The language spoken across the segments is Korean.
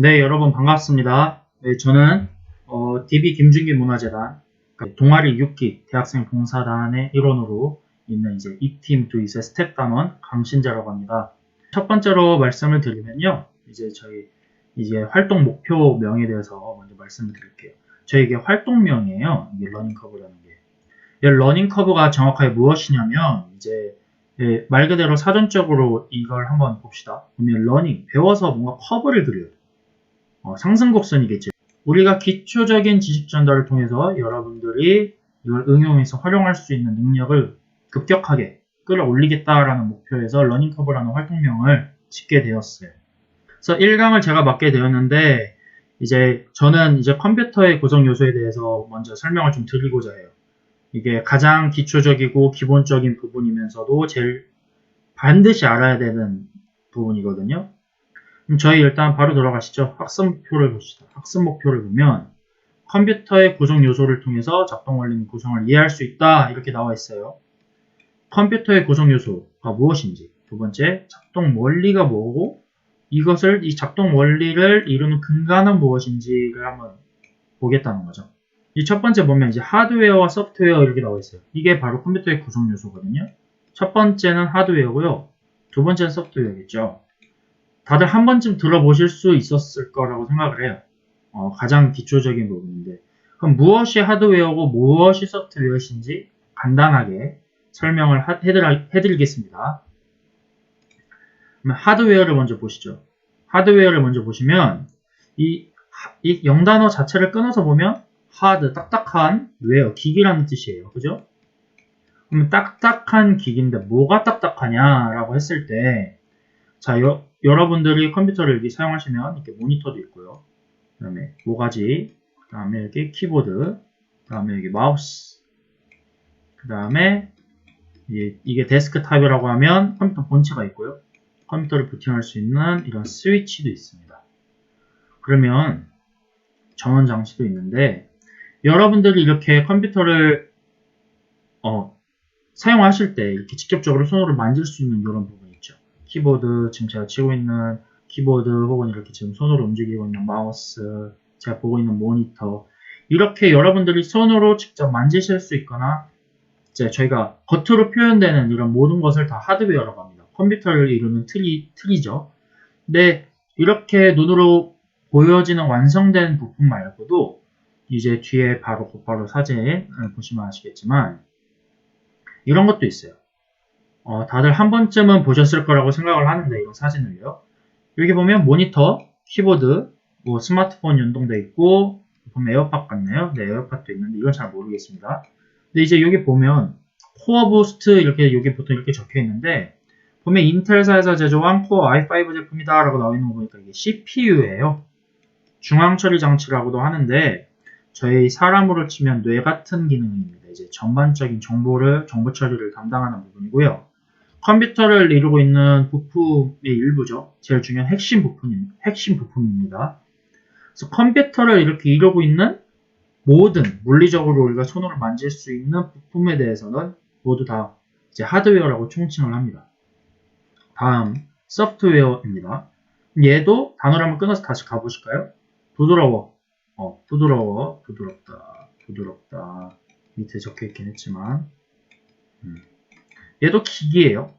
네, 여러분 반갑습니다. 네, 저는 DB 김준기 문화재단 동아리 6기 대학생 봉사단의 일원으로 있는 이제 이팀 두이스의 스텝 단원 강신재라고 합니다. 첫 번째로 말씀을 드리면요, 이제 저희 이제 활동 목표명에 대해서 먼저 말씀을 드릴게요. 저희 이게 활동명이에요. 이게 러닝 커브라는 게. 이 러닝 커브가 정확하게 무엇이냐면 이제 말 그대로 사전적으로 이걸 한번 봅시다. 보면 러닝 배워서 뭔가 커브를 그려요. 상승곡선이겠죠. 우리가 기초적인 지식 전달을 통해서 여러분들이 이걸 응용해서 활용할 수 있는 능력을 급격하게 끌어올리겠다라는 목표에서 러닝커브라는 활동명을 짓게 되었어요. 그래서 1강을 제가 맡게 되었는데 이제 저는 이제 컴퓨터의 구성 요소에 대해서 먼저 설명을 좀 드리고자 해요. 이게 가장 기초적이고 기본적인 부분이면서도 제일 반드시 알아야 되는 부분이거든요. 그럼 저희 일단 바로 들어가시죠. 학습 목표를 봅시다. 학습 목표를 보면 컴퓨터의 구성 요소를 통해서 작동 원리 및 구성을 이해할 수 있다. 이렇게 나와 있어요. 컴퓨터의 구성 요소가 무엇인지, 두 번째 작동 원리가 뭐고 이 작동 원리를 이루는 근간은 무엇인지를 한번 보겠다는 거죠. 이 첫 번째 보면 이제 하드웨어와 소프트웨어 이렇게 나와 있어요. 이게 바로 컴퓨터의 구성 요소거든요. 첫 번째는 하드웨어고요. 두 번째는 소프트웨어겠죠. 다들 한 번쯤 들어보실 수 있었을 거라고 생각을 해요. 가장 기초적인 부분인데 그럼 무엇이 하드웨어고 무엇이 소프트웨어인지 간단하게 설명을 해드리겠습니다. 그럼 하드웨어를 먼저 보시죠. 하드웨어를 먼저 보시면 이 0단어 자체를 끊어서 보면 하드, 딱딱한, 웨어, 기기라는 뜻이에요. 그죠? 그럼 딱딱한 기기인데 뭐가 딱딱하냐라고 했을 때 자, 여러분들이 컴퓨터를 여기 사용하시면 이렇게 모니터도 있고요. 그 다음에 모가지, 그 다음에 여기 키보드, 그 다음에 여기 마우스, 그 다음에 이게 데스크탑이라고 하면 컴퓨터 본체가 있고요. 컴퓨터를 부팅할 수 있는 이런 스위치도 있습니다. 그러면 전원 장치도 있는데 여러분들이 이렇게 컴퓨터를 사용하실 때 이렇게 직접적으로 손으로 만질 수 있는 이런 부분 있죠. 키보드, 지금 제가 치고 있는 키보드 혹은 이렇게 지금 손으로 움직이고 있는 마우스, 제가 보고 있는 모니터 이렇게 여러분들이 손으로 직접 만지실 수 있거나 이제 저희가 겉으로 표현되는 이런 모든 것을 다 하드웨어라고 합니다. 컴퓨터를 이루는 틀이죠. 근데 이렇게 눈으로 보여지는 완성된 부품 말고도 이제 뒤에 곧바로 사진 보시면 아시겠지만 이런 것도 있어요. 다들 한 번쯤은 보셨을 거라고 생각을 하는데 이런 사진을요. 여기 보면 모니터, 키보드, 뭐 스마트폰 연동돼 있고 보면 에어팟 같네요. 네, 에어팟도 있는데 이건 잘 모르겠습니다. 근데 이제 여기 보면 코어 부스트 이렇게 여기 보통 이렇게 적혀 있는데 보면 인텔사에서 제조한 코어 i5 제품이다 라고 나와 있는 거 보니까 이게 CPU예요. 중앙 처리 장치라고도 하는데 저희 사람으로 치면 뇌 같은 기능입니다. 이제 전반적인 정보 처리를 담당하는 부분이고요. 컴퓨터를 이루고 있는 부품의 일부죠. 제일 중요한 핵심 부품입니다. 그래서 컴퓨터를 이렇게 이루고 있는 모든 물리적으로 우리가 손으로 만질 수 있는 부품에 대해서는 모두 다 이제 하드웨어라고 총칭을 합니다. 다음 소프트웨어입니다. 얘도 단어를 한번 끊어서 다시 가보실까요? 부드러워, 부드러워, 부드럽다. 밑에 적혀있긴 했지만 얘도 기기예요.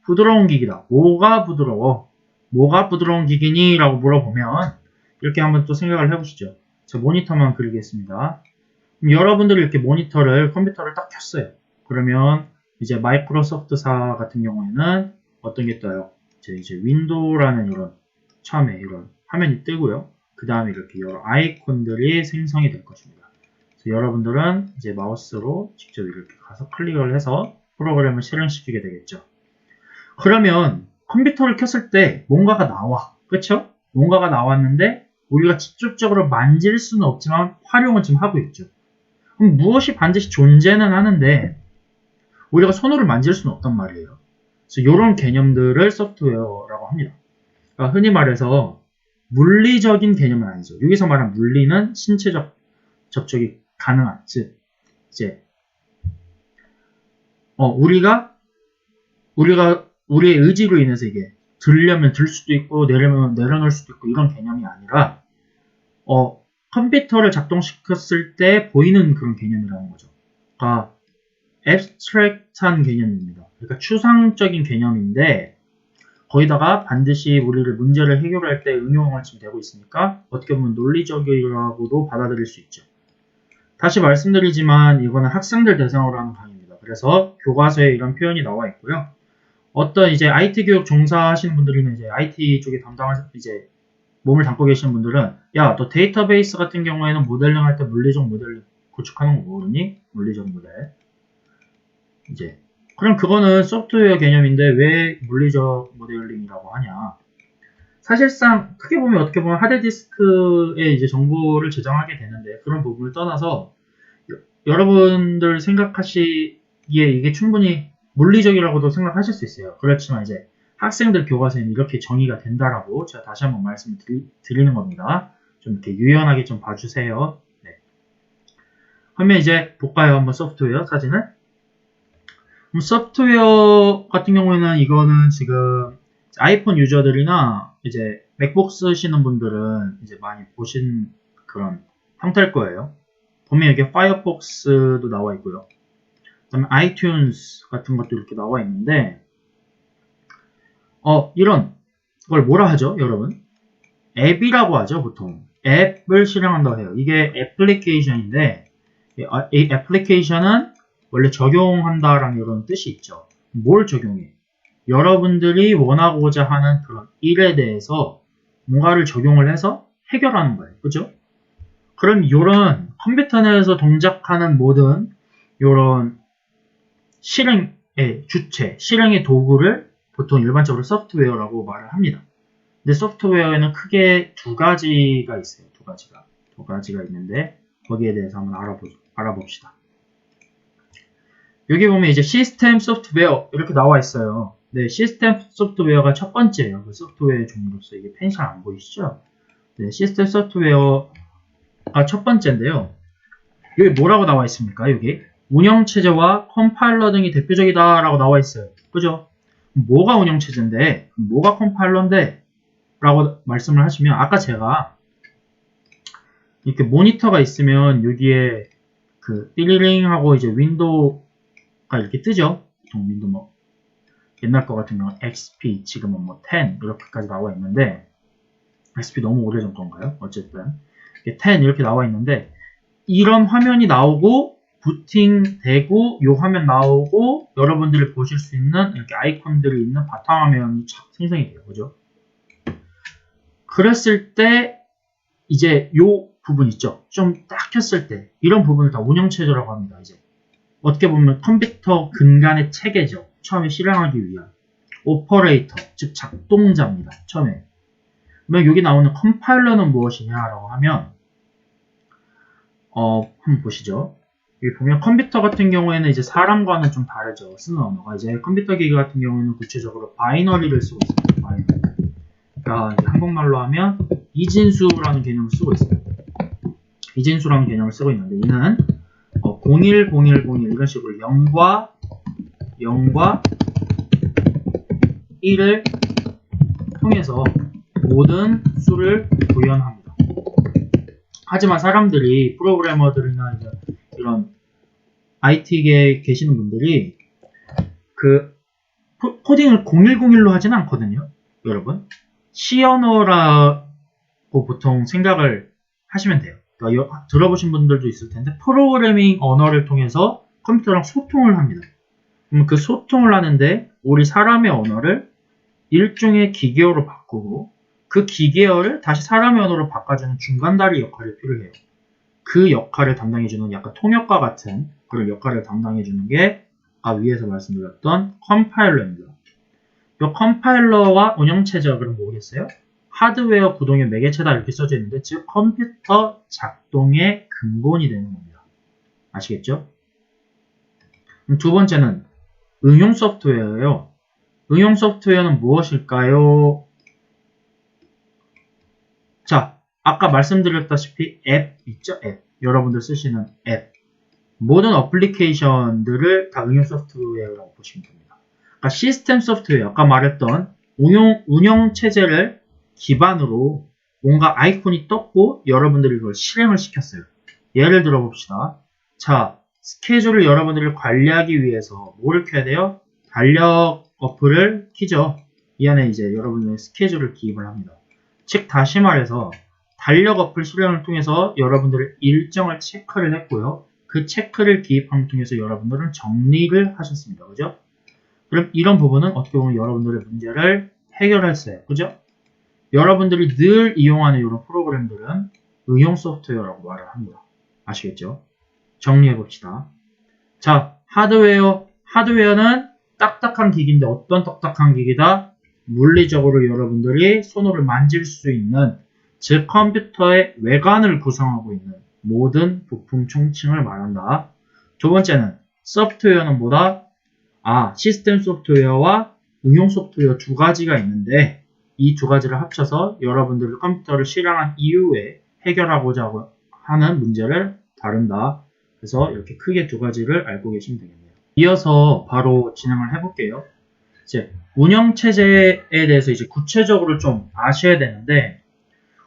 부드러운 기기다. 뭐가 부드러워? 뭐가 부드러운 기기니? 라고 물어보면 이렇게 한번 또 생각을 해보시죠. 자, 모니터만 그리겠습니다. 여러분들이 이렇게 컴퓨터를 딱 켰어요. 그러면 이제 마이크로소프트사 같은 경우에는 어떤 게 떠요? 이제 윈도우라는 처음에 이런 화면이 뜨고요. 그 다음에 이렇게 여러 아이콘들이 생성이 될 것입니다. 그래서 여러분들은 이제 마우스로 직접 이렇게 가서 클릭을 해서 프로그램을 실행시키게 되겠죠. 그러면 컴퓨터를 켰을 때 뭔가가 나와. 그쵸? 뭔가가 나왔는데 우리가 직접적으로 만질 수는 없지만 활용을 지금 하고 있죠. 그럼 무엇이 반드시 존재는 하는데 우리가 손으로 만질 수는 없단 말이에요. 그래서 이런 개념들을 소프트웨어라고 합니다. 그러니까 흔히 말해서 물리적인 개념은 아니죠. 여기서 말하는 물리는 신체적 접촉이 가능한, 즉 이제 우리가 우리의 의지로 인해서 이게 들려면 들 수도 있고 내려면 내려놓을 수도 있고 이런 개념이 아니라 컴퓨터를 작동시켰을 때 보이는 그런 개념이라는 거죠. 그러니까 abstract한 개념입니다. 그러니까 추상적인 개념인데 거기다가 반드시 우리를 문제를 해결할 때 응용을 지금 되고 있으니까 어떻게 보면 논리적이라고도 받아들일 수 있죠. 다시 말씀드리지만 이거는 학생들 대상으로 하는 강의입니다. 그래서 교과서에 이런 표현이 나와 있고요. 어떤 이제 IT 교육 종사하시는 분들이나 이제 IT 쪽에 이제 몸을 담고 계시는 분들은 야, 너 데이터베이스 같은 경우에는 모델링 할 때 물리적 모델 구축하는 거 모르니? 물리적 모델. 이제 그럼 그거는 소프트웨어 개념인데 왜 물리적 모델링이라고 하냐? 사실상 크게 보면 어떻게 보면 하드디스크에 이제 정보를 저장하게 되는데 그런 부분을 떠나서 여러분들 생각하시기에 이게 충분히 물리적이라고도 생각하실 수 있어요. 그렇지만 이제 학생들 교과서에는 이렇게 정의가 된다라고 제가 다시 한번 말씀을 드리는 겁니다. 좀 이렇게 유연하게 좀 봐주세요. 네. 그러면 이제 볼까요? 한번 소프트웨어 사진을. 소프트웨어 같은 경우에는 이거는 지금 아이폰 유저들이나 이제 맥북 쓰시는 분들은 이제 많이 보신 그런 형태일 거예요. 보면 여기 파이어폭스도 나와 있고요. 그다음에 아이튠즈 같은 것도 이렇게 나와 있는데 이런 걸 뭐라 하죠, 여러분? 앱이라고 하죠, 보통. 앱을 실행한다고 해요. 이게 애플리케이션인데 이 애플리케이션은 원래 적용한다라는 이런 뜻이 있죠. 뭘 적용해? 여러분들이 원하고자 하는 그런 일에 대해서 뭔가를 적용을 해서 해결하는 거예요. 그죠? 그럼 이런 컴퓨터 내에서 동작하는 모든 이런 실행의 주체, 실행의 도구를 보통 일반적으로 소프트웨어라고 말을 합니다. 근데 소프트웨어에는 크게 두 가지가 있어요. 두 가지가 있는데 거기에 대해서 한번 알아봅시다. 여기 보면 이제 시스템 소프트웨어 이렇게 나와 있어요. 네, 시스템 소프트웨어가 첫 번째예요. 그 소프트웨어의 종류로서 이게 펜 잘 안 보이시죠? 네, 시스템 소프트웨어가 첫 번째인데요. 여기 뭐라고 나와 있습니까? 여기 운영체제와 컴파일러 등이 대표적이다라고 나와 있어요. 그죠? 뭐가 운영체제인데, 뭐가 컴파일러인데 라고 말씀을 하시면 아까 제가 이렇게 모니터가 있으면 여기에 그 띠리링 하고 이제 윈도우가 이렇게 뜨죠. 보통 윈도우 뭐 옛날 거 같은 경우는 XP 지금은 뭐 10 이렇게까지 나와 있는데 XP 너무 오래전 건가요? 어쨌든 10 이렇게 나와 있는데 이런 화면이 나오고 부팅되고 요 화면 나오고 여러분들이 보실 수 있는 이렇게 아이콘들이 있는 바탕화면이 생성이 돼요. 그죠? 그랬을 때 이제 요 부분 있죠. 좀 딱 켰을 때 이런 부분을 다 운영체제라고 합니다. 이제 어떻게 보면 컴퓨터 근간의 체계죠. 처음에 실행하기 위한 오퍼레이터, 즉 작동자입니다. 처음에. 그러면 여기 나오는 컴파일러는 무엇이냐라고 하면 한번 보시죠. 여기 보면 컴퓨터 같은 경우에는 이제 사람과는 좀 다르죠. 쓰는 언어가 이제 컴퓨터 기기 같은 경우에는 구체적으로 바이너리를 쓰고 있습니다. 바이너리. 그러니까 이제 한국말로 하면 이진수라는 개념을 쓰고 있어요. 이진수라는 개념을 쓰고 있는데 이는 010101 이런 식으로 0과 1을 통해서 모든 수를 구현합니다. 하지만 사람들이 프로그래머들이나 이런 IT계에 계시는 분들이 그 코딩을 0101로 하지는 않거든요. 여러분 C 언어라고 보통 생각을 하시면 돼요. 그러니까 들어보신 분들도 있을 텐데 프로그래밍 언어를 통해서 컴퓨터랑 소통을 합니다. 그럼 그 소통을 하는데 우리 사람의 언어를 일종의 기계어로 바꾸고 그 기계어를 다시 사람의 언어로 바꿔주는 중간다리 역할이 필요해요. 그 역할을 담당해주는 약간 통역과 같은 그런 역할을 담당해주는 게 아까 위에서 말씀드렸던 컴파일러입니다. 이 컴파일러와 운영체제가 그럼 뭐겠어요? 하드웨어 구동의 매개체다 이렇게 써져 있는데 즉 컴퓨터 작동의 근본이 되는 겁니다. 아시겠죠? 그럼 두 번째는 응용 소프트웨어예요. 응용 소프트웨어는 무엇일까요? 자, 아까 말씀드렸다시피 앱 있죠? 앱. 여러분들 쓰시는 앱. 모든 어플리케이션들을 다 응용 소프트웨어라고 보시면 됩니다. 그러니까 시스템 소프트웨어, 아까 말했던 운영 체제를 기반으로 뭔가 아이콘이 떴고 여러분들이 그걸 실행을 시켰어요. 예를 들어 봅시다. 자, 스케줄을 여러분들이 관리하기 위해서 뭐를 켜야 돼요? 달력 어플을 키죠. 이 안에 이제 여러분의 스케줄을 기입을 합니다. 즉 다시 말해서 달력 어플 실행을 통해서 여러분들의 일정을 체크를 했고요. 그 체크를 기입함을 통해서 여러분들은 정리를 하셨습니다. 그죠? 그럼 이런 부분은 어떻게 보면 여러분들의 문제를 해결했어요. 그죠? 여러분들이 늘 이용하는 이런 프로그램들은 응용 소프트웨어라고 말을 합니다. 아시겠죠? 정리해 봅시다. 자, 하드웨어. 하드웨어는 딱딱한 기기인데 어떤 딱딱한 기기다? 물리적으로 여러분들이 손으로 만질 수 있는, 즉 컴퓨터의 외관을 구성하고 있는 모든 부품 총칭을 말한다. 두 번째는 소프트웨어는 뭐다? 시스템 소프트웨어와 응용 소프트웨어 두 가지가 있는데 이 두 가지를 합쳐서 여러분들이 컴퓨터를 실행한 이후에 해결하고자 하는 문제를 다룬다. 그래서 이렇게 크게 두 가지를 알고 계시면 되겠네요. 이어서 바로 진행을 해볼게요. 이제 운영체제에 대해서 이제 구체적으로 좀 아셔야 되는데,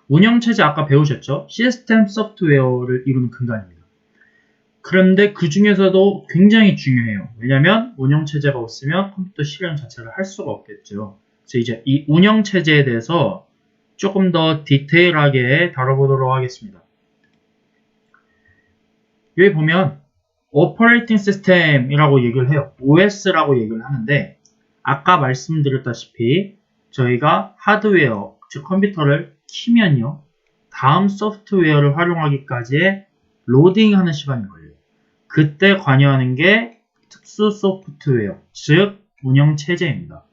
운영체제 아까 배우셨죠? 시스템 소프트웨어를 이루는 근간입니다. 그런데 그 중에서도 굉장히 중요해요. 왜냐하면 운영체제가 없으면 컴퓨터 실행 자체를 할 수가 없겠죠. 그래서 이제 이 운영체제에 대해서 조금 더 디테일하게 다뤄보도록 하겠습니다. 여기 보면 오퍼레이팅 시스템이라고 얘기를 해요. OS라고 얘기를 하는데, 아까 말씀드렸다시피 저희가 하드웨어, 즉 컴퓨터를 키면요, 다음 소프트웨어를 활용하기까지의 로딩하는 시간이 걸려요. 그때 관여하는 게 특수 소프트웨어, 즉 운영체제입니다.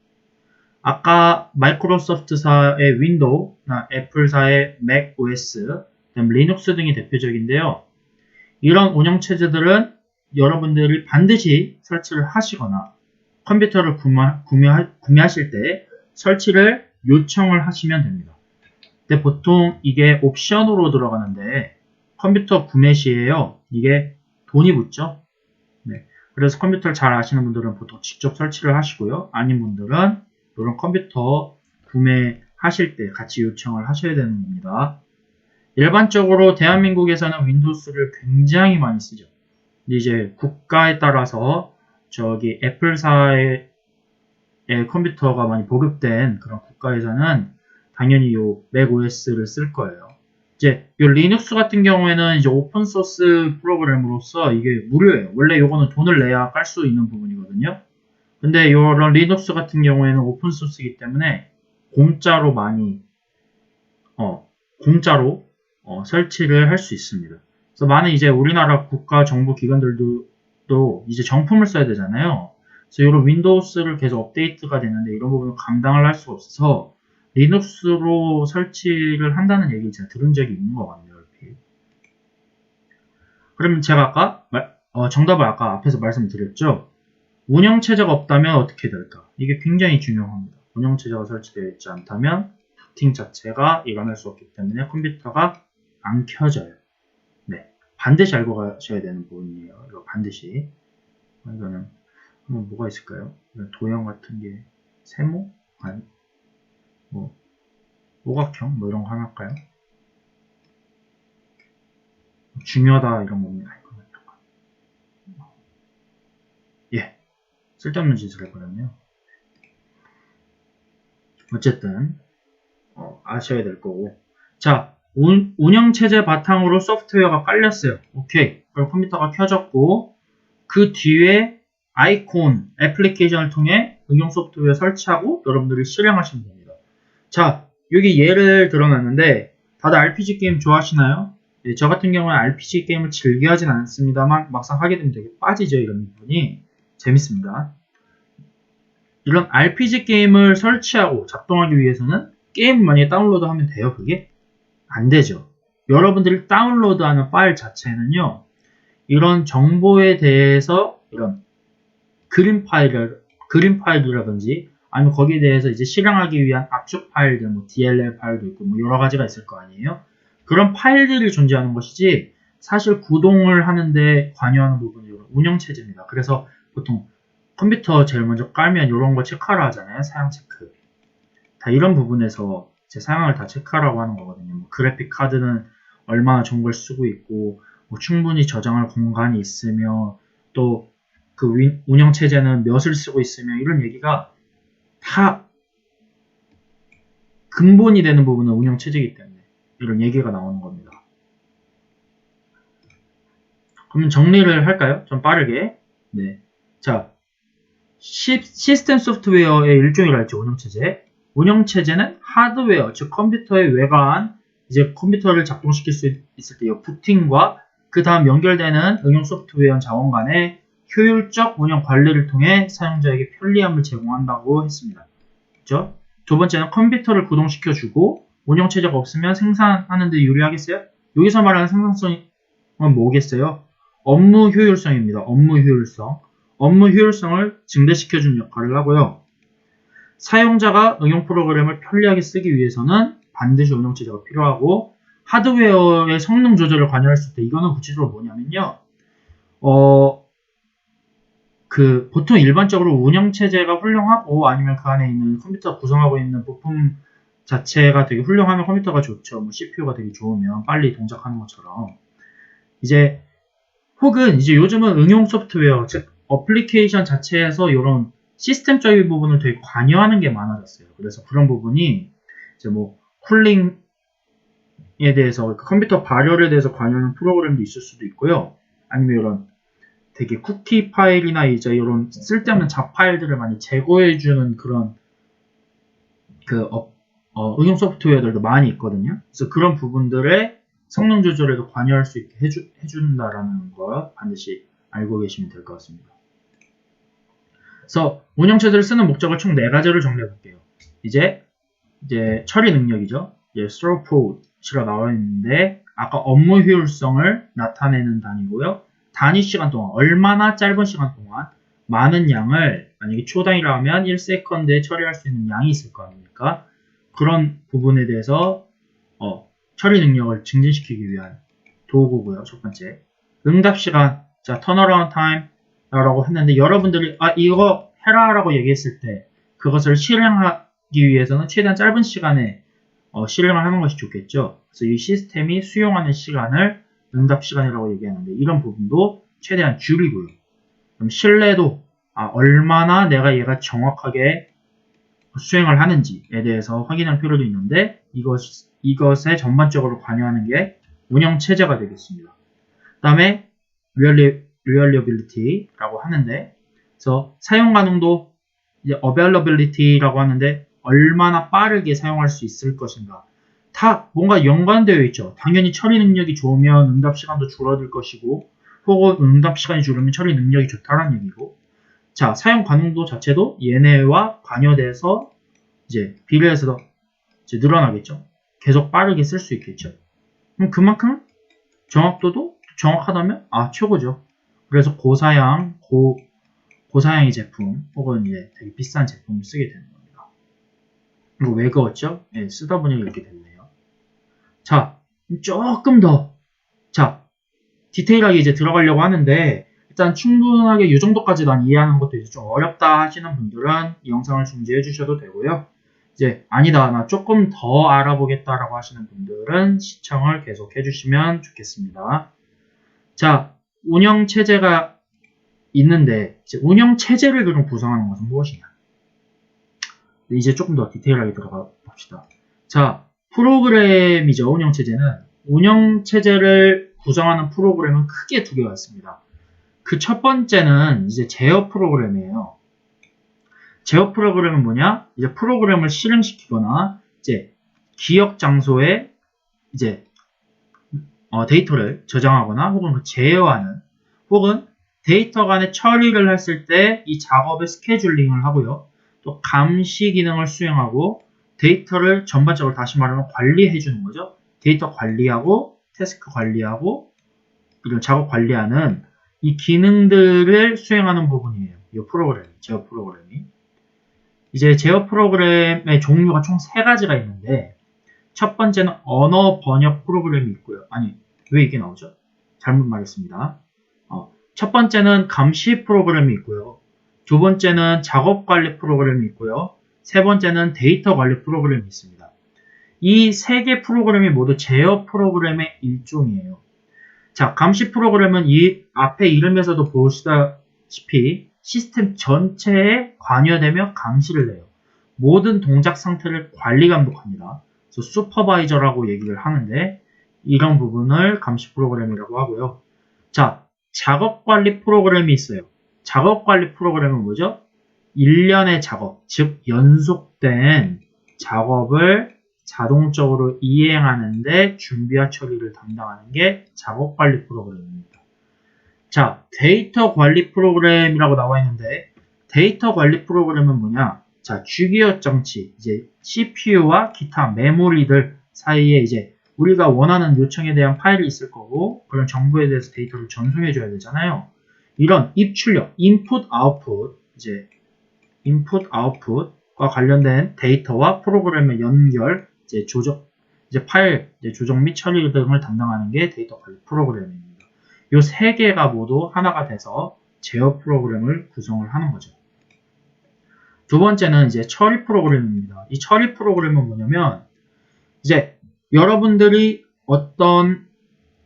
아까 마이크로소프트사의 윈도우나 애플사의 맥 OS, 리눅스 등이 대표적인데요. 이런 운영체제들은 여러분들이 반드시 설치를 하시거나 컴퓨터를 구매하실 때 설치를 요청을 하시면 됩니다. 근데 보통 이게 옵션으로 들어가는데 컴퓨터 구매 시에요, 이게 돈이 붙죠. 네. 그래서 컴퓨터를 잘 아시는 분들은 보통 직접 설치를 하시고요. 아닌 분들은 이런 컴퓨터 구매하실 때 같이 요청을 하셔야 되는 겁니다. 일반적으로 대한민국에서는 윈도우스를 굉장히 많이 쓰죠. 이제 국가에 따라서 저기 애플사의 컴퓨터가 많이 보급된 그런 국가에서는 당연히 요 맥OS를 쓸 거예요. 이제 요 리눅스 같은 경우에는 이제 오픈소스 프로그램으로서 이게 무료예요. 원래 요거는 돈을 내야 깔 수 있는 부분이거든요. 근데 요런 리눅스 같은 경우에는 오픈소스이기 때문에 공짜로 많이 설치를 할 수 있습니다. 그래서 많은 이제 우리나라 국가 정부 기관들도 이제 정품을 써야 되잖아요. 그래서 이런 윈도우스를 계속 업데이트가 되는데 이런 부분을 감당을 할 수 없어서 리눅스로 설치를 한다는 얘기를 제가 들은 적이 있는 것 같네요. 이렇게. 그러면 제가 아까 정답을 아까 앞에서 말씀드렸죠. 운영체제가 없다면 어떻게 될까? 이게 굉장히 중요합니다. 운영체제가 설치되어 있지 않다면 부팅 자체가 일어날 수 없기 때문에 컴퓨터가 안 켜져요. 네, 반드시 알고 가셔야 되는 부분이에요. 이거 반드시. 이거는 뭐가 있을까요? 도형 같은 게 세모? 아니, 오각형? 이런 거 하나 할까요? 중요하다 이런 겁니다. 예, 쓸데없는 짓을 해버렸네요. 어쨌든 아셔야 될 거고. 자, 운영체제 바탕으로 소프트웨어가 깔렸어요. 오케이. 그럼 컴퓨터가 켜졌고 그 뒤에 아이콘, 애플리케이션을 통해 응용 소프트웨어 설치하고 여러분들이 실행하시면 됩니다. 자, 여기 예를 들어놨는데 다들 RPG 게임 좋아하시나요? 네, 저 같은 경우는 RPG 게임을 즐겨 하진 않습니다만 막상 하게 되면 되게 빠지죠. 이런 부분이 재밌습니다. 이런 RPG 게임을 설치하고 작동하기 위해서는 게임 만약에 다운로드 하면 돼요? 그게? 안 되죠. 여러분들이 다운로드하는 파일 자체는요, 이런 정보에 대해서 이런 그림 파일이라든지 아니면 거기에 대해서 이제 실행하기 위한 압축 파일들, DLL 파일도 있고 여러 가지가 있을 거 아니에요? 그런 파일들이 존재하는 것이지 사실 구동을 하는데 관여하는 부분이 운영체제입니다. 그래서 보통 컴퓨터 제일 먼저 깔면 이런 거 체크하라 하잖아요. 사양 체크. 다 이런 부분에서 제 사양을 다 체크하라고 하는 거거든요. 뭐 그래픽 카드는 얼마나 좋은 걸 쓰고 있고, 뭐 충분히 저장할 공간이 있으며, 또 그 운영 체제는 몇을 쓰고 있으며, 이런 얘기가 다 근본이 되는 부분은 운영 체제이기 때문에 이런 얘기가 나오는 겁니다. 그러면 정리를 할까요? 좀 빠르게. 네. 자, 시스템 소프트웨어의 일종이라 했죠, 운영체제. 운영체제는 하드웨어, 즉 컴퓨터의 외관, 이제 컴퓨터를 작동시킬 수 있을 때 이 부팅과 그 다음 연결되는 응용 소프트웨어 자원 간의 효율적 운영 관리를 통해 사용자에게 편리함을 제공한다고 했습니다. 그렇죠? 두 번째는 컴퓨터를 구동시켜주고 운영체제가 없으면 생산하는 데 유리하겠어요? 여기서 말하는 생산성은 뭐겠어요? 업무 효율성입니다. 업무 효율성. 업무 효율성을 증대시켜주는 역할을 하고요. 사용자가 응용 프로그램을 편리하게 쓰기 위해서는 반드시 운영체제가 필요하고, 하드웨어의 성능 조절을 관여할 수 있다. 이거는 구체적으로 뭐냐면요. 보통 일반적으로 운영체제가 훌륭하고 아니면 그 안에 있는 컴퓨터 구성하고 있는 부품 자체가 되게 훌륭하면 컴퓨터가 좋죠. 뭐 CPU가 되게 좋으면 빨리 동작하는 것처럼. 혹은 요즘은 응용 소프트웨어, 즉 어플리케이션 자체에서 이런 시스템적인 부분을 되게 관여하는 게 많아졌어요. 그래서 그런 부분이 뭐 쿨링에 대해서, 컴퓨터 발열에 대해서 관여하는 프로그램도 있을 수도 있고요. 아니면 이런 되게 쿠키 파일이나 이런 쓸데없는 잡 파일들을 많이 제거해주는 그런 응용 소프트웨어들도 많이 있거든요. 그래서 그런 부분들의 성능 조절에도 관여할 수 있게 해준다라는 거 반드시 알고 계시면 될 것 같습니다. 그래서 운영체제를 쓰는 목적을 총 4가지로 정리해 볼게요. 이제 처리 능력이죠. throughput이라고 나와 있는데, 아까 업무 효율성을 나타내는 단위고요. 단위 시간 동안, 얼마나 짧은 시간 동안 많은 양을, 만약에 초단위라 하면 1세컨드에 처리할 수 있는 양이 있을 거 아닙니까? 그런 부분에 대해서 처리 능력을 증진시키기 위한 도구고요. 첫 번째. 응답 시간, turnaround time 라고 했는데, 여러분들이 이거 해라 라고 얘기했을 때 그것을 실행하기 위해서는 최대한 짧은 시간에 실행을 하는 것이 좋겠죠. 그래서 이 시스템이 수용하는 시간을 응답 시간이라고 얘기하는데, 이런 부분도 최대한 줄이고요. 그럼 신뢰도, 얼마나 내가 얘가 정확하게 수행을 하는지에 대해서 확인할 필요도 있는데, 이것에 전반적으로 관여하는 게 운영체제가 되겠습니다. 그 다음에 reliability라고 하는데, 그래서 사용 가능도, availability라고 하는데, 얼마나 빠르게 사용할 수 있을 것인가. 다 뭔가 연관되어 있죠. 당연히 처리 능력이 좋으면 응답 시간도 줄어들 것이고, 혹은 응답 시간이 줄으면 처리 능력이 좋다는 얘기고, 사용 가능도 자체도 얘네와 관여돼서 비례해서 늘어나겠죠. 계속 빠르게 쓸 수 있겠죠. 그럼 그만큼 정확도도 정확하다면 최고죠. 그래서 고사양의 제품 혹은 되게 비싼 제품을 쓰게 되는 겁니다. 이거 왜 그었죠? 쓰다 보니 이렇게 됐네요. 조금 더 디테일하게 들어가려고 하는데, 일단 충분하게 이 정도까지 난 이해하는 것도 좀 어렵다 하시는 분들은 이 영상을 중지해 주셔도 되고요. 아니다, 나 조금 더 알아보겠다라고 하시는 분들은 시청을 계속 해주시면 좋겠습니다. 운영체제가 있는데, 운영체제를 그럼 구성하는 것은 무엇이냐? 이제 조금 더 디테일하게 들어가 봅시다. 프로그램이죠. 운영체제는. 운영체제를 구성하는 프로그램은 크게 2개가 있습니다. 그 첫 번째는 제어 프로그램이에요. 제어 프로그램은 뭐냐? 프로그램을 실행시키거나 기억 장소에 데이터를 저장하거나 혹은 제어하는, 혹은 데이터 간의 처리를 했을 때 이 작업의 스케줄링을 하고요. 또 감시 기능을 수행하고 데이터를 전반적으로 다시 말하면 관리해 주는 거죠. 데이터 관리하고 태스크 관리하고 이런 작업 관리하는 이 기능들을 수행하는 부분이에요. 이 프로그램, 제어 프로그램이. 제어 프로그램의 종류가 총 3가지가 있는데, 첫 번째는 언어 번역 프로그램이 있고요. 왜 이게 나오죠? 잘못 말했습니다. 첫 번째는 감시 프로그램이 있고요. 두 번째는 작업 관리 프로그램이 있고요. 세 번째는 데이터 관리 프로그램이 있습니다. 이 세 개 프로그램이 모두 제어 프로그램의 일종이에요. 자, 감시 프로그램은 이 앞에 이름에서도 보시다시피 시스템 전체에 관여되며 감시를 해요. 모든 동작 상태를 관리 감독합니다. 그래서 슈퍼바이저라고 얘기를 하는데 이런 부분을 감시 프로그램이라고 하고요. 자, 작업 관리 프로그램이 있어요. 작업 관리 프로그램은 뭐죠? 일련의 작업, 즉 연속된 작업을 자동적으로 이행하는데 준비와 처리를 담당하는 게 작업 관리 프로그램입니다. 자, 데이터 관리 프로그램이라고 나와 있는데 데이터 관리 프로그램은 뭐냐? 자, 주기화 장치, 이제 CPU와 기타 메모리들 사이에 이제 우리가 원하는 요청에 대한 파일이 있을 거고 그런 정보에 대해서 데이터를 전송해 줘야 되잖아요. 이런 입출력, 인풋, 아웃풋, 이제 인풋, 아웃풋과 관련된 데이터와 프로그램의 연결, 이제 조정, 이제 파일 이제 조정 및 처리 등을 담당하는 게 데이터 관리 프로그램입니다. 이 세 개가 모두 하나가 돼서 제어 프로그램을 구성을 하는 거죠. 두 번째는 이제 처리 프로그램입니다. 이 처리 프로그램은 뭐냐면 이제 여러분들이 어떤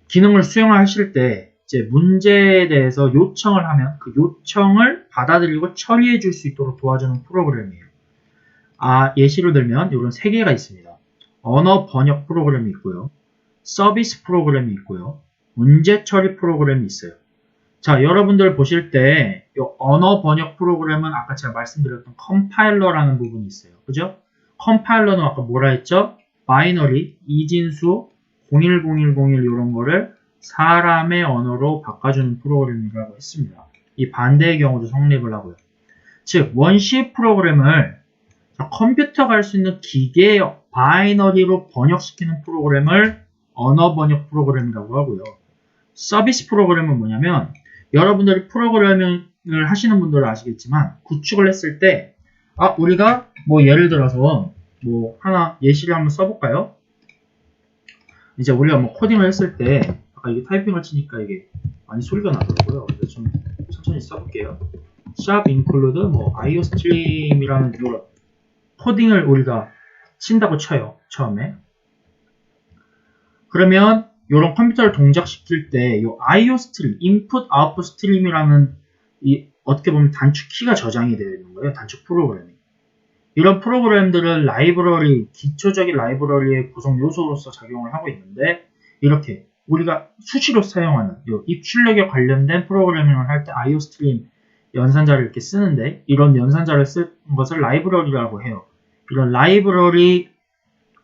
기능을 수행하실 때 이제 문제에 대해서 요청을 하면 그 요청을 받아들이고 처리해 줄 수 있도록 도와주는 프로그램이에요. 예시로 들면 이런 세 개가 있습니다. 언어 번역 프로그램이 있고요. 서비스 프로그램이 있고요. 문제 처리 프로그램이 있어요. 자, 여러분들 보실 때 이 언어 번역 프로그램은 아까 제가 말씀드렸던 컴파일러라는 부분이 있어요. 그죠? 컴파일러는 아까 뭐라 했죠? 바이너리, 이진수, 010101 이런 거를 사람의 언어로 바꿔주는 프로그램이라고 했습니다. 이 반대의 경우도 성립을 하고요. 즉, 원시 프로그램을 컴퓨터가 할 수 있는 기계의 바이너리로 번역시키는 프로그램을 언어 번역 프로그램이라고 하고요. 서비스 프로그램은 뭐냐면 여러분들이 프로그래밍을 하시는 분들은 아시겠지만 구축을 했을 때 우리가 뭐 예를 들어서 뭐 하나 예시를 한번 써볼까요? 이제 우리가 뭐 코딩을 했을 때 아까 이게 타이핑을 치니까 이게 많이 소리가 나더라고요. 그래서 좀 천천히 써볼게요. sharp include 뭐 iostream이라는 이런 코딩을 우리가 친다고 쳐요. 처음에. 그러면 이런 컴퓨터를 동작시킬 때 이 iostream, input, output stream이라는 이 어떻게 보면 단축 키가 저장이 되어 있는 거예요. 단축 프로그램이. 이런 프로그램들은 라이브러리, 기초적인 라이브러리의 구성 요소로서 작용을 하고 있는데 이렇게 우리가 수시로 사용하는 이 입출력에 관련된 프로그래밍을 할 때 iostream 연산자를 이렇게 쓰는데 이런 연산자를 쓴 것을 라이브러리라고 해요. 이런 라이브러리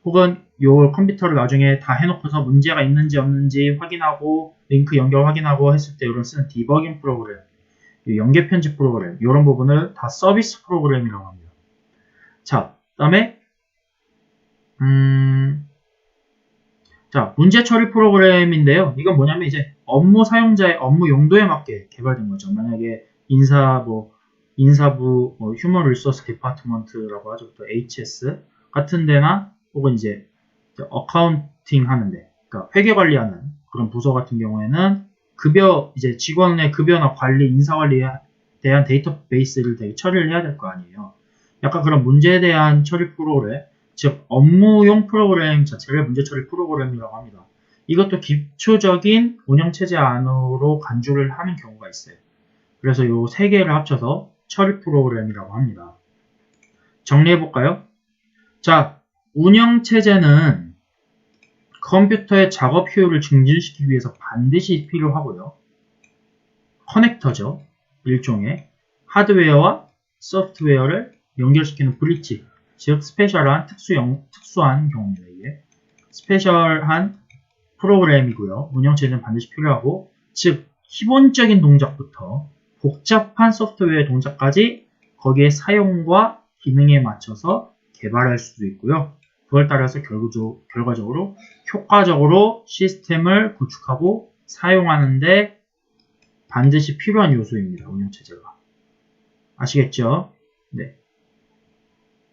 혹은 요 컴퓨터를 나중에 다 해놓고서 문제가 있는지 없는지 확인하고 링크 연결 확인하고 했을 때 이런 쓰는 디버깅 프로그램, 연계 편집 프로그램 이런 부분을 다 서비스 프로그램이라고 합니다. 자, 그다음에 자, 문제 처리 프로그램인데요. 이건 뭐냐면 이제 업무 사용자의 업무 용도에 맞게 개발된 거죠. 만약에 인사부, 휴먼 리소스 디파트먼트라고 하죠. 또 HS 같은 데나 혹은 이제 어카운팅 하는데, 그러니까 회계 관리하는 그런 부서 같은 경우에는 급여, 이제 직원의 급여나 관리, 인사 관리에 대한 데이터베이스를 되게 처리를 해야 될 거 아니에요. 약간 그런 문제에 대한 처리 프로그램, 즉 업무용 프로그램 자체를 문제 처리 프로그램이라고 합니다. 이것도 기초적인 운영체제 안으로 간주를 하는 경우가 있어요. 그래서 이 세 개를 합쳐서 처리 프로그램이라고 합니다. 정리해볼까요? 자, 운영체제는 컴퓨터의 작업 효율을 증진시키기 위해서 반드시 필요하고요. 커넥터죠. 일종의 하드웨어와 소프트웨어를 연결시키는 브릿지, 즉 스페셜한 특수한 경우입니다. 이게 스페셜한 프로그램이고요. 운영체제는 반드시 필요하고, 즉 기본적인 동작부터 복잡한 소프트웨어 동작까지 거기에 사용과 기능에 맞춰서 개발할 수도 있고요. 그걸 따라서 결과적으로 효과적으로 시스템을 구축하고 사용하는데 반드시 필요한 요소입니다. 운영체제가. 아시겠죠? 네.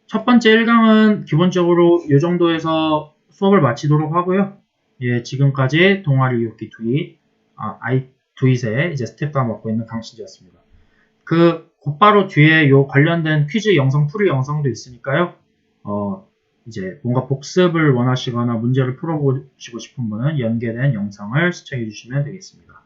첫 번째 1강은 기본적으로 이 정도에서 수업을 마치도록 하고요. 예, 지금까지 동아리 6기 트윗, 트윗의 이제 스텝다운 맡고 있는 강신지였습니다. 그 곧바로 뒤에 요 관련된 퀴즈 영상, 풀이 영상도 있으니까요. 이제 뭔가 복습을 원하시거나 문제를 풀어보시고 싶은 분은 연계된 영상을 시청해 주시면 되겠습니다.